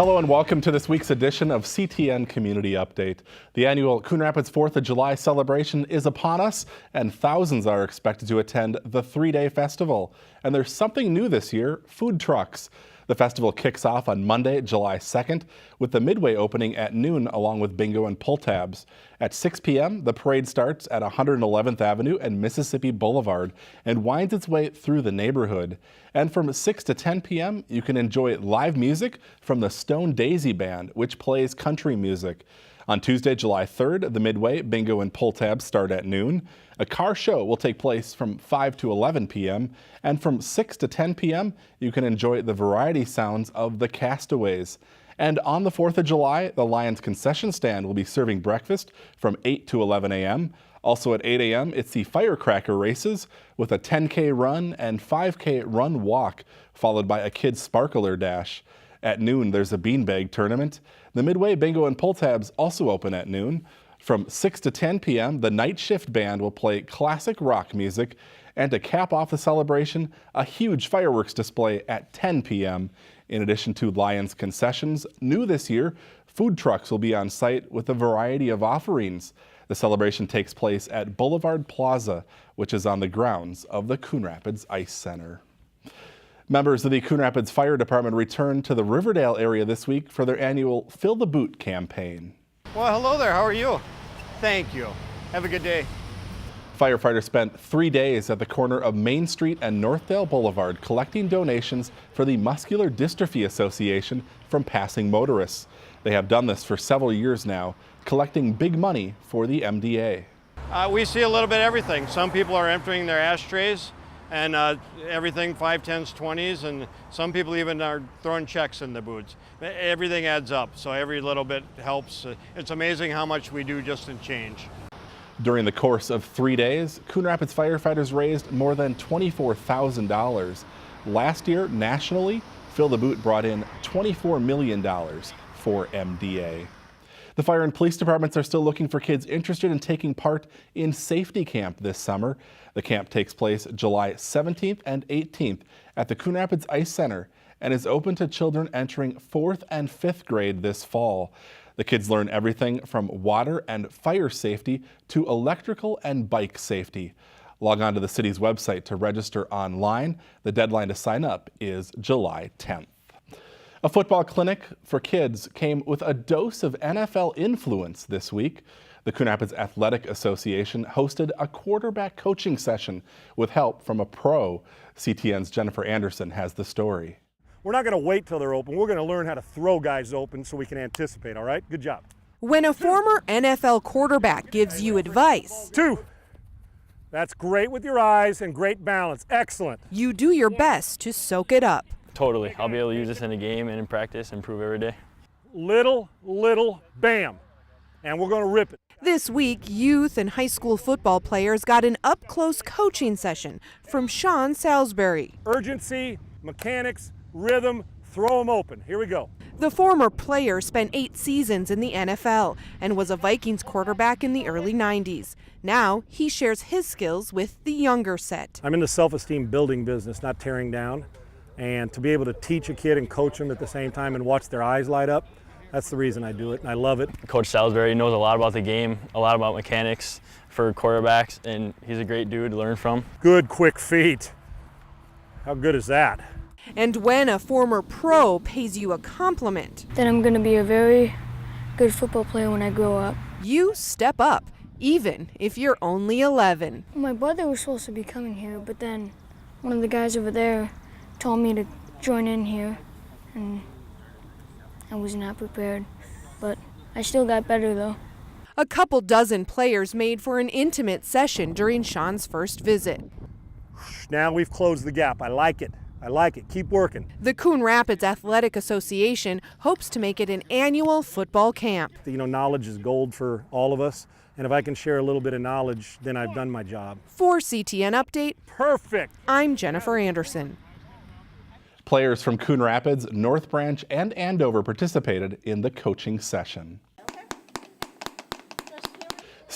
Hello and welcome to this week's edition of CTN Community Update. The annual Coon Rapids 4th of July celebration is upon us, and thousands are expected to attend the three-day festival. And there's something new this year: food trucks. The festival kicks off on Monday, July 2nd, with the midway opening at noon along with bingo and pull tabs. At 6 p.m., the parade starts at 111th Avenue and Mississippi Boulevard and winds its way through the neighborhood. And from 6 to 10 p.m., you can enjoy live music from the Stone Daisy Band, which plays country music. On Tuesday, July 3rd, the midway, bingo and pull tabs start at noon. A car show will take place from 5 to 11 p.m. And from 6 to 10 p.m., you can enjoy the variety sounds of the Castaways. And on the 4th of July, the Lions concession stand will be serving breakfast from 8 to 11 a.m. Also at 8 a.m., it's the firecracker races with a 10K run and 5K run walk, followed by a kids sparkler dash. At noon, there's a beanbag tournament. The midway bingo and pull tabs also open at noon. From 6 to 10 p.m., the night shift band will play classic rock music. And to cap off the celebration, a huge fireworks display at 10 p.m. In addition to Lions concessions, new this year, food trucks will be on site with a variety of offerings. The celebration takes place at Boulevard Plaza, which is on the grounds of the Coon Rapids Ice Center. Members of the Coon Rapids Fire Department returned to the Riverdale area this week for their annual Fill the Boot campaign. Well, hello there. How are you? Thank you. Have a good day. Firefighters spent 3 days at the corner of Main Street and Northdale Boulevard collecting donations for the Muscular Dystrophy Association from passing motorists. They have done this for several years now, collecting big money for the MDA. We see a little bit of everything. Some people are emptying their ashtrays and everything, 5, 10s, 20s, and some people even are throwing checks in the boots. Everything adds up, so every little bit helps. It's amazing how much we do just in change. During the course of 3 days, Coon Rapids firefighters raised more than $24,000. Last year, nationally, Fill the Boot brought in $24 million for MDA. The fire and police departments are still looking for kids interested in taking part in Safety Camp this summer. The camp takes place July 17th and 18th at the Coon Rapids Ice Center and is open to children entering 4th and 5th grade this fall. The kids learn everything from water and fire safety to electrical and bike safety. Log on to the city's website to register online. The deadline to sign up is July 10th. A football clinic for kids came with a dose of NFL influence this week. The Coon Rapids Athletic Association hosted a quarterback coaching session with help from a pro. CTN's Jennifer Anderson has the story. We're not going to wait till they're open. We're going to learn how to throw guys open so we can anticipate, all right? Good job. When a former NFL quarterback gives you advice, 2. That's great with your eyes and great balance. Excellent. you do your best to soak it up. Totally. I'll be able to use this in a game and in practice, improve every day. Little, bam. And we're going to rip it. This week, youth and high school football players got an up-close coaching session from Sean Salisbury. Urgency, mechanics, rhythm, throw them open. Here we go. The former player spent 8 seasons in the NFL and was a Vikings quarterback in the early 90s. Now, he shares his skills with the younger set. I'm in the self-esteem building business, not tearing down. And to be able to teach a kid and coach them at the same time and watch their eyes light up, that's the reason I do it, and I love it. Coach Salisbury knows a lot about the game, a lot about mechanics for quarterbacks, and he's a great dude to learn from. Good, quick feet. How good is that? And when a former pro pays you a compliment, Then I'm going to be a very good football player when I grow up. you step up, even if you're only 11. My brother was supposed to be coming here, but then one of the guys over there told me to join in here, and I was not prepared. But I still got better though. A couple dozen players made for an intimate session during Sean's first visit. Now we've closed the gap. I like it. I like it. Keep working. The Coon Rapids Athletic Association hopes to make it an annual football camp. You know, knowledge is gold for all of us, and if I can share a little bit of knowledge, then I've done my job. For CTN Update, Perfect. I'm Jennifer Anderson. Players from Coon Rapids, North Branch, and Andover participated in the coaching session.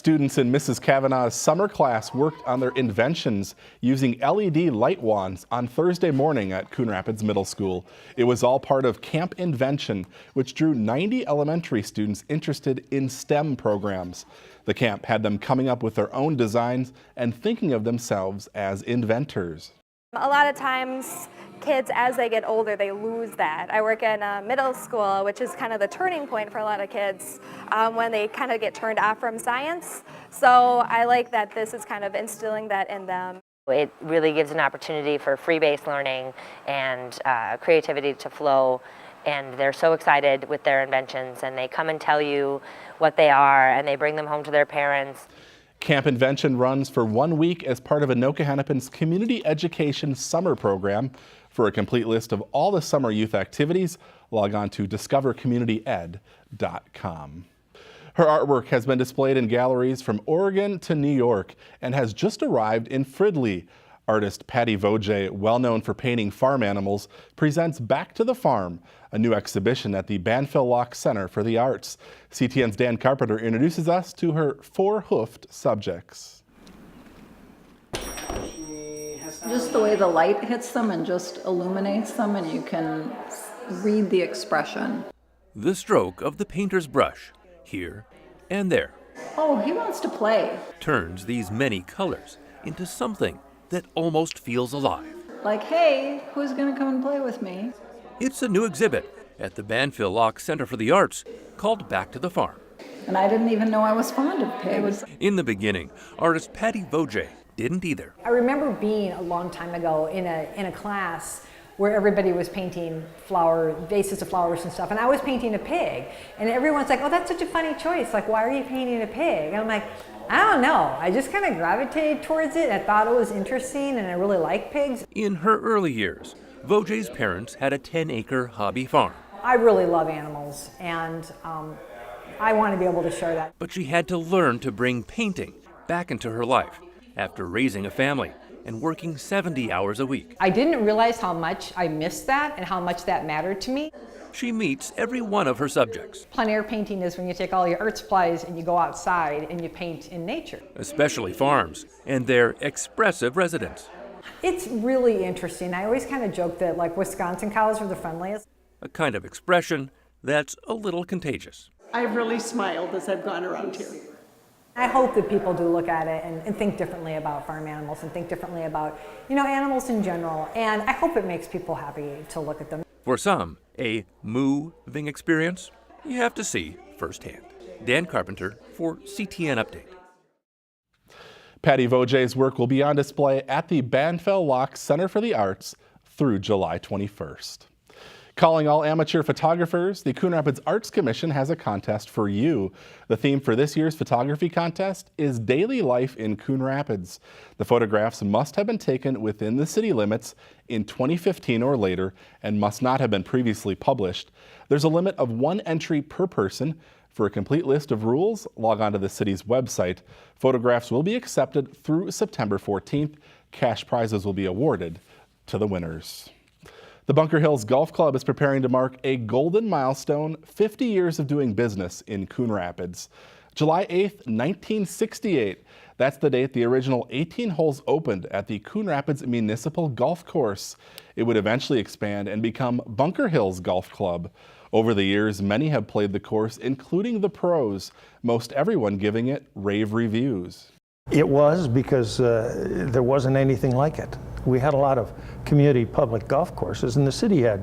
Students in Mrs. Kavanaugh's summer class worked on their inventions using LED light wands on Thursday morning at Coon Rapids Middle School. It was all part of Camp Invention, which drew 90 elementary students interested in STEM programs. The camp had them coming up with their own designs and thinking of themselves as inventors. A lot of times, kids, as they get older, they lose that. I work in a middle school, which is kind of the turning point for a lot of kids when they kind of get turned off from science. So I like that this is kind of instilling that in them. It really gives an opportunity for free-based learning and creativity to flow, and they're so excited with their inventions, and they come and tell you what they are, and they bring them home to their parents. Camp Invention runs for 1 week as part of Anoka Hennepin's Community Education Summer Program. For a complete list of all the summer youth activities, log on to discovercommunityed.com. Her artwork has been displayed in galleries from Oregon to New York and has just arrived in Fridley. Artist Patty Vojay, well known for painting farm animals, presents Back to the Farm, a new exhibition at the Banfield Lock Center for the Arts. CTN's Dan Carpenter introduces us to her 4 hoofed subjects. Just the way the light hits them and just illuminates them, and you can read the expression. The stroke of the painter's brush, here and there. Oh, he wants to play. Turns these many colors into something that almost feels alive. Like, hey, who's gonna come and play with me? It's a new exhibit at the Banfield Lock Center for the Arts called Back to the Farm. And I didn't even know I was fond of pigs. In the beginning, artist Patty Vojay didn't either. I remember being a long time ago in a class where everybody was painting vases of flowers and stuff, and I was painting a pig, and everyone's like, oh, that's such a funny choice, like, why are you painting a pig? And I'm like, I don't know, I just kind of gravitated towards it. I thought it was interesting, and I really like pigs. In her early years, Vojay's parents had a 10-acre hobby farm. I really love animals, and I want to be able to share that. But she had to learn to bring painting back into her life after raising a family and working 70 hours a week. I didn't realize how much I missed that and how much that mattered to me. She meets every one of her subjects. Plein air painting is when you take all your art supplies and you go outside and you paint in nature. Especially farms and their expressive residents. It's really interesting. I always kind of joke that like Wisconsin cows are the friendliest. A kind of expression that's a little contagious. I've really smiled as I've gone around here. I hope that people do look at it and think differently about farm animals and think differently about, animals in general. And I hope it makes people happy to look at them. For some, a moving experience you have to see firsthand. Dan Carpenter for CTN Update. Patty Vojay's work will be on display at the Banfield Lock Center for the Arts through July 21st. Calling all amateur photographers, the Coon Rapids Arts Commission has a contest for you. The theme for this year's photography contest is Daily Life in Coon Rapids. The photographs must have been taken within the city limits in 2015 or later and must not have been previously published. There's a limit of 1 entry per person. For a complete list of rules, log on to the city's website. Photographs will be accepted through September 14th. Cash prizes will be awarded to the winners. The Bunker Hills Golf Club is preparing to mark a golden milestone, 50 years of doing business in Coon Rapids. July 8th, 1968. That's the date the original 18 holes opened at the Coon Rapids Municipal Golf Course. It would eventually expand and become Bunker Hills Golf Club. Over the years, many have played the course, including the pros, most everyone giving it rave reviews. It was because there wasn't anything like it. We had a lot of community public golf courses, and the city had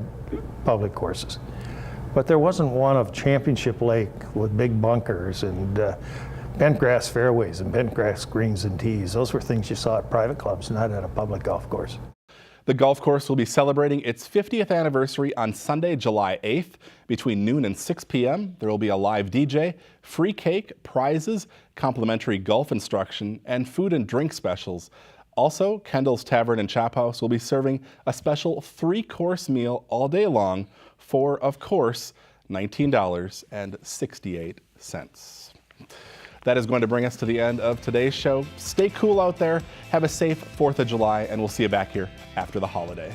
public courses. But there wasn't one of Championship Lake with big bunkers and bent grass fairways and bent grass greens and tees. Those were things you saw at private clubs, not at a public golf course. The golf course will be celebrating its 50th anniversary on Sunday, July 8th. Between noon and 6 p.m., there will be a live DJ, free cake, prizes, complimentary golf instruction, and food and drink specials. Also, Kendall's Tavern and Chop House will be serving a special 3-course meal all day long for, of course, $19.68. That is going to bring us to the end of today's show. Stay cool out there, have a safe 4th of July, and we'll see you back here after the holiday.